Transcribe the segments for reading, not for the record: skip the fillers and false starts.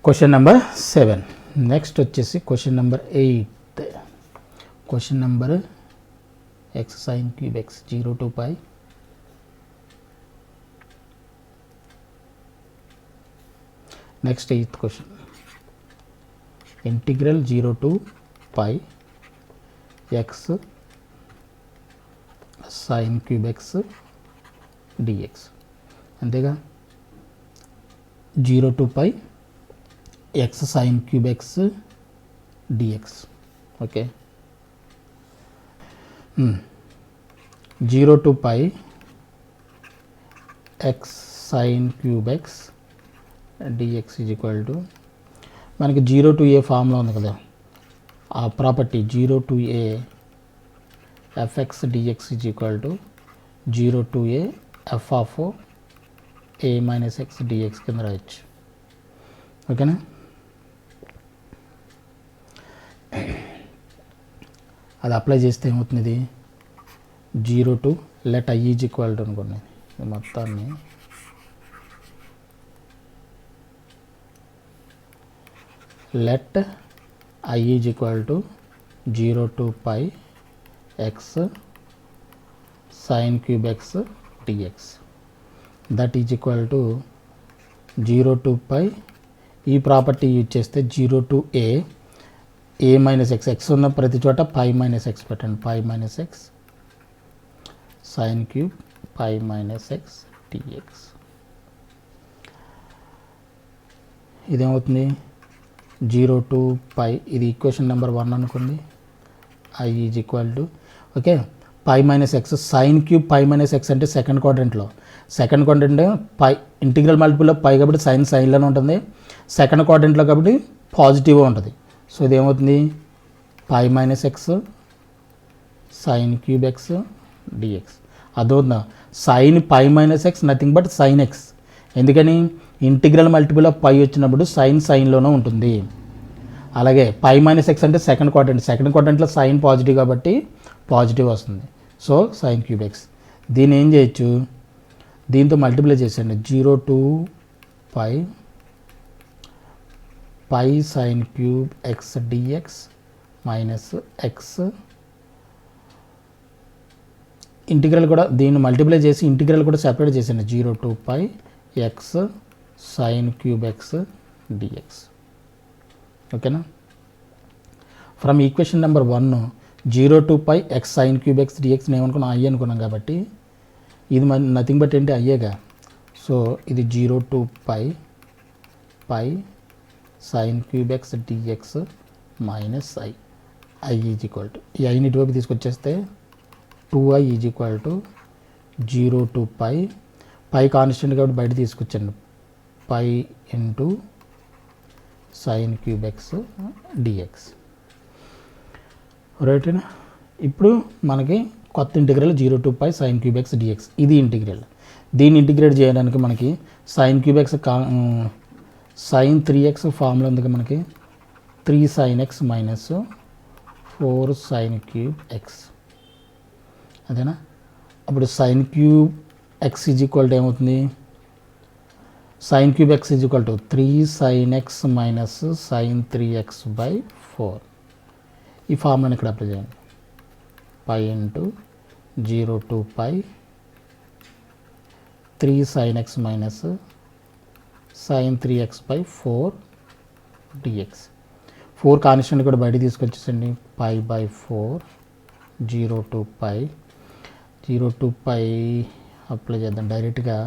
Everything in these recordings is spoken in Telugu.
Question number 7. నెక్స్ట్ వచ్చేసి question number 8. Question number x sin cube x 0 to pi next 8th question integral 0 to pi x sin cube x dx అంతేగా 0 to pi x sin cube x dx okay 0 to pi x sin cube x dx is equal to మనకి 0 to a ఫార్ములా ఉంది కదా, ఆ property 0 to a fx dx is equal to 0 to a f of a minus x dx కింద రాయొచ్చు. ఓకేనా? అది అప్లై చేస్తే ఏమవుతుంది, ఇది 0 to let i is equal to అనుకోండి, మొత్తాన్ని let i is equal to 0 to pi x sin cube x dx that is equal to 0 to pi, ఈ ప్రాపర్టీ యూజ్ చేస్తే 0 to a minus x, x ఉన్న ప్రతి చోట పై మైనస్ ఎక్స్ పెట్టండి, pi minus x sine cube pi minus x dx. ఇదేమవుతుంది 0 to pi, ఇది ఈక్వేషన్ నెంబర్ 1 అనుకోండి. i is equal to okay pi minus x sine cube pi minus x అంటే సెకండ్ క్వాడ్రంట్లో, సెకండ్ క్వాడ్రంట్ పై ఇంటిగ్రల్ మల్టిపుల్లో పై కాబట్టి సైన్ సైన్లోనే ఉంటుంది, సెకండ్ క్వాడ్రంట్లో కాబట్టి పాజిటివ్గా ఉంటుంది. సో ఇదేమవుతుంది pi minus x sine cube x dx. అదవుతుందా, sine pi minus x nothing but sine x, ఎందుకని ఇంటిగ్రల్ మల్టిపుల్ ఆఫ్ పై వచ్చినప్పుడు సైన్ సైన్లోనే ఉంటుంది. అలాగే పై మైనస్ ఎక్స్ అంటే సెకండ్ క్వాడ్రంట్, సెకండ్ క్వాడ్రంట్లో సైన్ పాజిటివ్ కాబట్టి పాజిటివ్ వస్తుంది. సో సైన్ క్యూబ్ ఎక్స్, దీన్ని ఏం చేయొచ్చు, దీంతో మల్టిప్లై చేసేయండి 0 to pi పై sine cube x dx minus x, integral కూడా దీన్ని మల్టిప్లై చేసి ఇంటిగ్రల్ కూడా సెపరేట్ చేసాను 0 to pi x sine cube x dx. ఓకేనా? From equation number 1 0 to pi x sine cube x dx ఏమనుకున్నాం, ఐ అనుకున్నాం కాబట్టి ఇది నథింగ్ బట్ ఏంటి అయ్యేగా. సో ఇది 0 to pi sine cube x dx minus I is equal to, ఈ ఐని ఇటువైపు తీసుకొచ్చేస్తే 2i is equal to 0 to pi constant కాబట్టి బయట తీసుకొచ్చండి, pi into sine cube x dx. రైటేనా? ఇప్పుడు మనకి కొత్త integral 0 to pi sine cube x dx, ఇది ఇంటిగ్రల్. దీన్ని ఇంటిగ్రేట్ చేయడానికి మనకి sine cube x sine 3x formula ఉంది మనకి, 3 sin x minus 4 sin cube x. అదేనా? అప్పుడు sign cube x is equal to ఏమవుతుంది, sine cube x is equal to 3 sin x minus sine 3x by 4. ఈ ఫార్ములాని ఇక్కడ అప్లై చేయండి, pi into 0 to pi 3 sin x minus sine 3x by 4 dx. 4 constant కూడా బయట తీసుకొచ్చేసండి, pi by 4 0 to pi apply చేద్దాం, డైరెక్ట్గా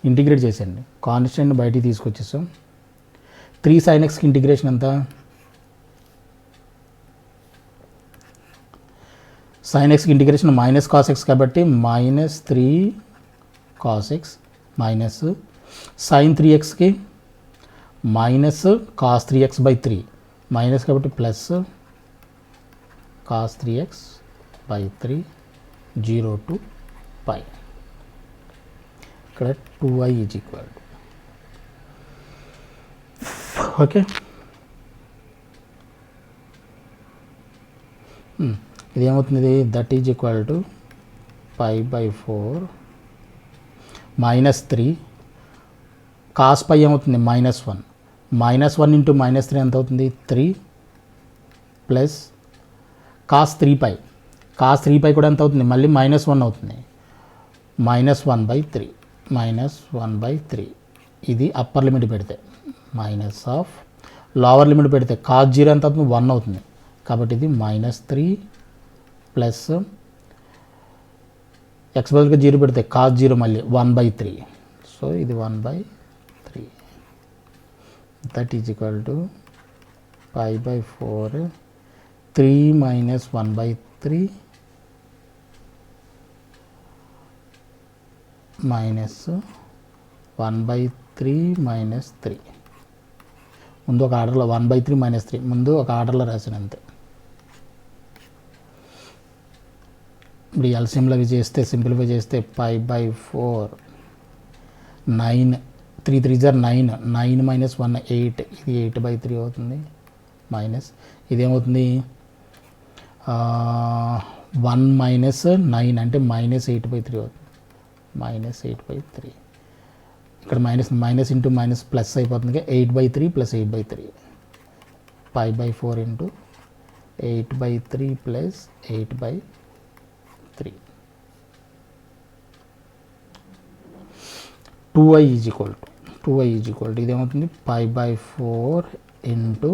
ఇంటిగ్రేట్ చేసేయండి. కాన్స్టెంట్ బయటికి తీసుకొచ్చేసాం. 3 sin xకి ఇంటిగ్రేషన్ ఎంత, సైన్ ఎక్స్కి ఇంటిగ్రేషన్ మైనస్ కాస్ ఎక్స్ కాబట్టి minus 3 cos x minus sine 3xకి minus cos 3x by 3 minus కాబట్టి plus cos 3x by 3 0 to pi. ఇక్కడ 2i is equal to okay. ఇది ఏమవుతుంది, that is equal to pi by 4 minus 3 cos pi ఏమవుతుంది -1 -1 ఇంటూ -3 ఎంత అవుతుంది 3 ప్లస్ కాస్ 3π. కాస్ 3π కూడా ఎంత అవుతుంది మళ్ళీ -1 అవుతుంది. -1/3 -1/3 ఇది అప్పర్ లిమిట్ పెడితే మైనస్ ఆఫ్ లోవర్ లిమిట్ పెడితే కాస్ 0 ఎంత అవుతుంది 1 అవుతుంది. కాబట్టి ఇది -3 ప్లస్ ఎక్స్ బదులుగా 0 పెడితే కాస్ 0 మళ్ళీ 1/3. సో ఇది 1/3 దట్ ఈజ్ ఈక్వల్ టు π/4 3 - 1/3 -1/3 -3. ముందు ఒక ఆర్డర్లో 1/3 -3 ముందు ఒక ఆర్డర్లో రాసిన అంతే. ఇప్పుడు ఎల్సిఎంలో అవి చేస్తే సింప్లిఫై చేస్తే π/4 9 3 3 9 9 - 1 8 ఇది 8/3 అవుతుంది. మైనస్ ఇదేమవుతుంది 1 - 9 అంటే -8/3 అవుతుంది. -8/3 ఇక్కడ మైనస్ ఇంటూ మైనస్ ప్లస్ అయిపోతుంది. 8/3 + 8/3 π/4 into 8/3 + 8/3 2i is equal to ఇదేమవుతుంది π/4 ఇంటూ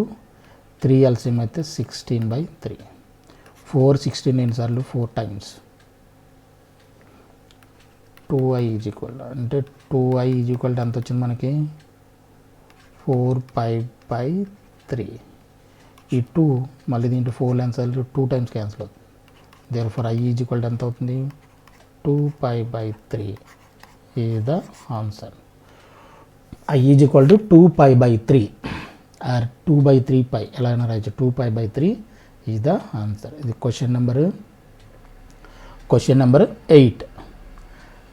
3 ఎల్సిఎం అయితే 16/3 4 16 ఎన్నిసార్లు 4 టైమ్స్ 2i ఈజ్ ఈక్వల్ అంటే 2i ఈజ్ ఈక్వల్ టు ఎంత వచ్చింది మనకి 4π/3. ఈ 2 మళ్ళీ దీంట్లో 4 ఎన్నిసార్లు 2 టైమ్స్ క్యాన్సిల్ అవుతుంది. Therefore i is equal to ఎంత అవుతుంది 2π/3 is the answer. i is equal to 2π/3 or 2/3π ఎలాగైనా రాయచ్చు. 2π/3 ఈజ్ ద ఆన్సర్. ఇది question number 8.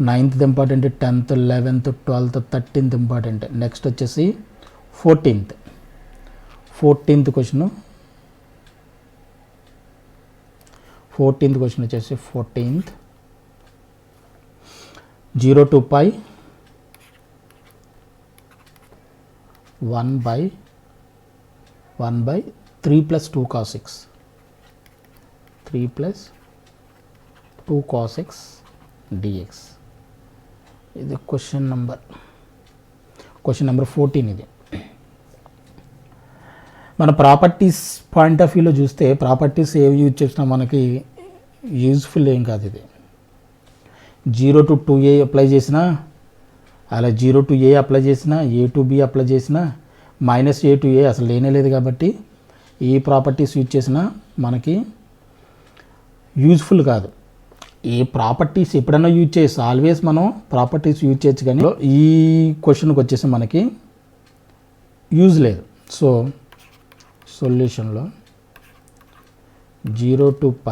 9th important, 10th 11th 12th 13th important. Next వచ్చేసి 14th క్వశ్చన్. 14th క్వశ్చన్ వచ్చేసి 0 to π 1/3 + 2 cos x 3 + 2 cos x dx. ఇది క్వశ్చన్ నెంబర్ 14. ఇది మన ప్రాపర్టీస్ పాయింట్ ఆఫ్ వ్యూలో చూస్తే ప్రాపర్టీస్ ఏవి యూజ్ చేసినా మనకి యూజ్ఫుల్ ఏం కాదు. ఇది 0 to 2a అప్లై చేసినా, అలా 0 to a అప్లై చేసినా, a to b అప్లై చేసినా, -a to a అసలు లేనే లేదు. కాబట్టి ఈ ప్రాపర్టీస్ యూజ్ చేసినా మనకి యూజ్ఫుల్ కాదు. ఏ ప్రాపర్టీస్ ఎప్పుడైనా యూజ్ చేయొచ్చు, ఆల్వేస్ మనం ప్రాపర్టీస్ యూజ్ చేయొచ్చు. కానీ ఈ క్వశ్చన్కి వచ్చేసి మనకి యూజ్ లేదు. సో సొల్యూషన్లో 0 to π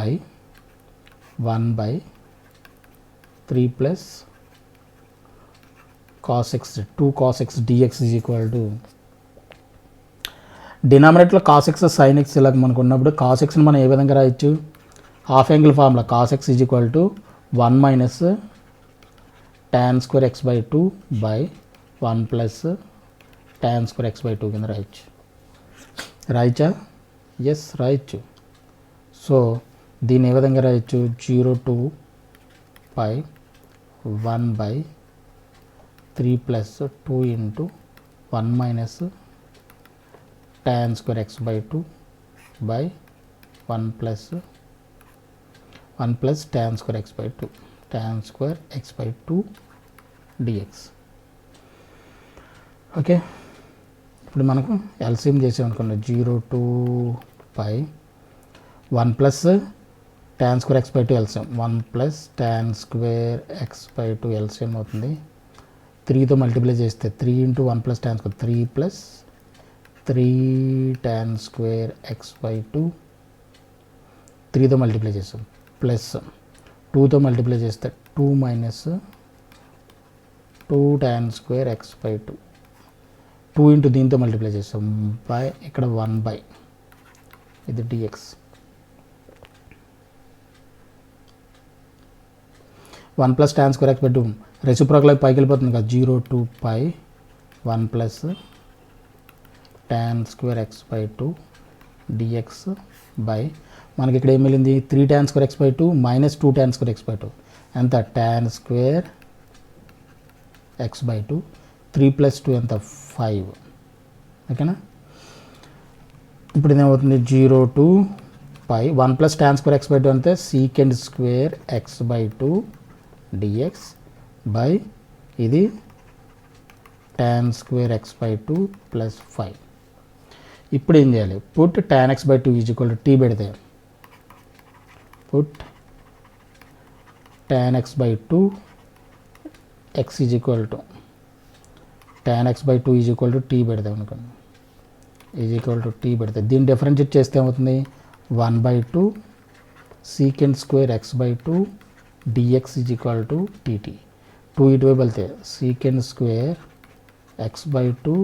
1/3 + cos x 2 cos x dx is equal to డినామినేటర్లో cos x sin x ఇలా మనకు ఉన్నప్పుడు cos xని మనం ఏ విధంగా రాయొచ్చు, half angle formula cos x is equal to 1 - tan² x/2 1 + tan² x/2 కింద రాయొచ్చు. రాయచ్చా? ఎస్ రాయొచ్చు. సో దీన్ని ఏ విధంగా రాయొచ్చు 0 to π 1/3 + 2 × 1 - tan² x/2 1 + tan² x/2 dx. Okay, ఇప్పుడు మనకు ఎల్సిఎం చేసామనుకున్నాం 0 to π 1 + tan² x/2 LCM 1 + tan² x/2 LCM అవుతుంది. 3తో మల్టిప్లై చేస్తే 3 × 1 + tan² 3 + 3 tan² x/2 3తో మల్టిప్లై చేస్తాం ప్లస్ 2తో మల్టిప్లై చేస్తే 2 - 2 tan² x/2 2 ఇంటూ దీంతో మల్టిప్లై చేస్తాం బై ఇక్కడ 1/, ఇది dx. 1 + tan² x/2 రెసిప్రోకల్ పైకి వెళ్ళిపోతుంది కదా 0 to π 1 + tan square x by 2 dx by మనకి ఇక్కడ ఏం మిగిలింది 3 tan square x by 2 minus 2 tan square x by 2 ఎంత tan square x by 2 3 plus 2 ఎంత 5 ఓకేనా. ఇప్పుడు ఇదేమవుతుంది 0 to pi 1 plus tan square x by 2 అంటే secant square x by 2 dx by ఇది tan square x by 2 plus 5. ఇప్పుడు ఏం చేయాలి, put tan x by 2 is equal to t పెడితే put tan x by 2 x is equal to tan x by 2 is equal to t పెడతాం అనుకోండి, ఈజ్ ఈక్వల్ టు t పెడితే దీన్ని డిఫరెన్షియేట్ చేస్తే ఏమవుతుంది 1 by 2 secant square x by 2 dx is equal to dt. 2 ఇటువైపు వెళ్తే secant square x by 2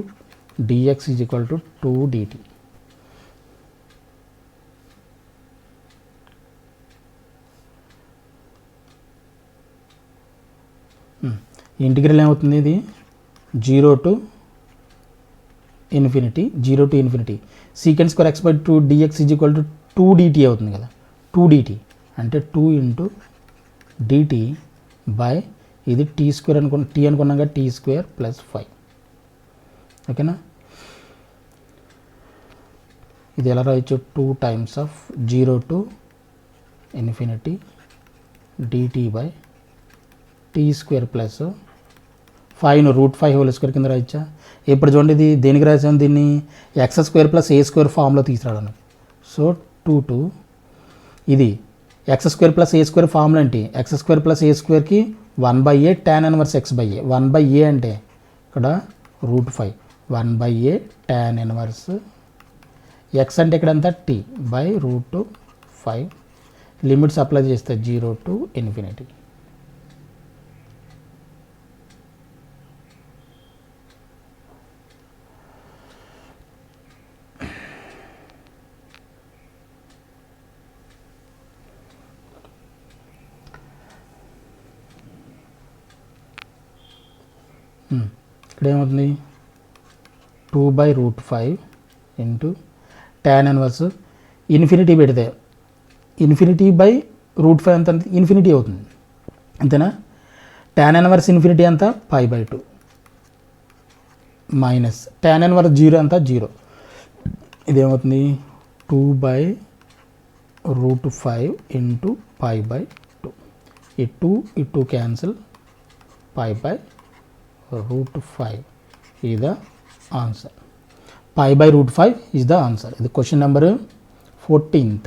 dx is equal to 2 dt. Integral ఏమవుతుంది, ఇది 0 to infinity secant square x by 2 dx is equal to 2 dt అవుతుంది కదా, 2 dt అంటే 2 ఇంటూ dt బై ఇది టీ స్క్వేర్ అనుకున్నాం కదా, టీ స్క్వేర్ ప్లస్ 5 ఓకేనా. ఇది ఎలా రాయొచ్చు 2 times of 0 to infinity dt by T square plus 5ను √5 హోల్ స్క్వేర్ కింద రాయొచ్చా. ఇప్పుడు చూడండి ఇది దేనికి రాసాం, దీన్ని x square plus a square ఫామ్లో తీసుకురావడం. సో 2 to ఇది x square plus a square formula ఏంటి, ఎక్స్ స్క్వేర్ ప్లస్ ఏ స్క్వేర్కి 1/a tan inverse x by a, 1/a అంటే ఇక్కడ √5 1/a tan ఇన్వర్స్ x అంటే ఇక్కడ అంతా t బై √5 లిమిట్స్ అప్లై చేస్తే 0 to ఇన్ఫినిటీ. ఇక్కడ ఏమవుతుంది 2/√5 ఇంటూ tan ఇన్వర్స్ ఇన్ఫినిటీ పెడితే ఇన్ఫినిటీ బై √5 ఎంత ఇన్ఫినిటీ అవుతుంది అంతేనా. tan ఇన్వర్స్ ఇన్ఫినిటీ అంతా π/2 మైనస్ tan ఇన్వర్స్ 0 అంతా 0. ఇదేమవుతుంది 2/√5 ఇంటూ π/2. ఈ 2 cancel π/√5 is the answer. π/√5 is the answer. ఇది క్వశ్చన్ నెంబర్ 14th.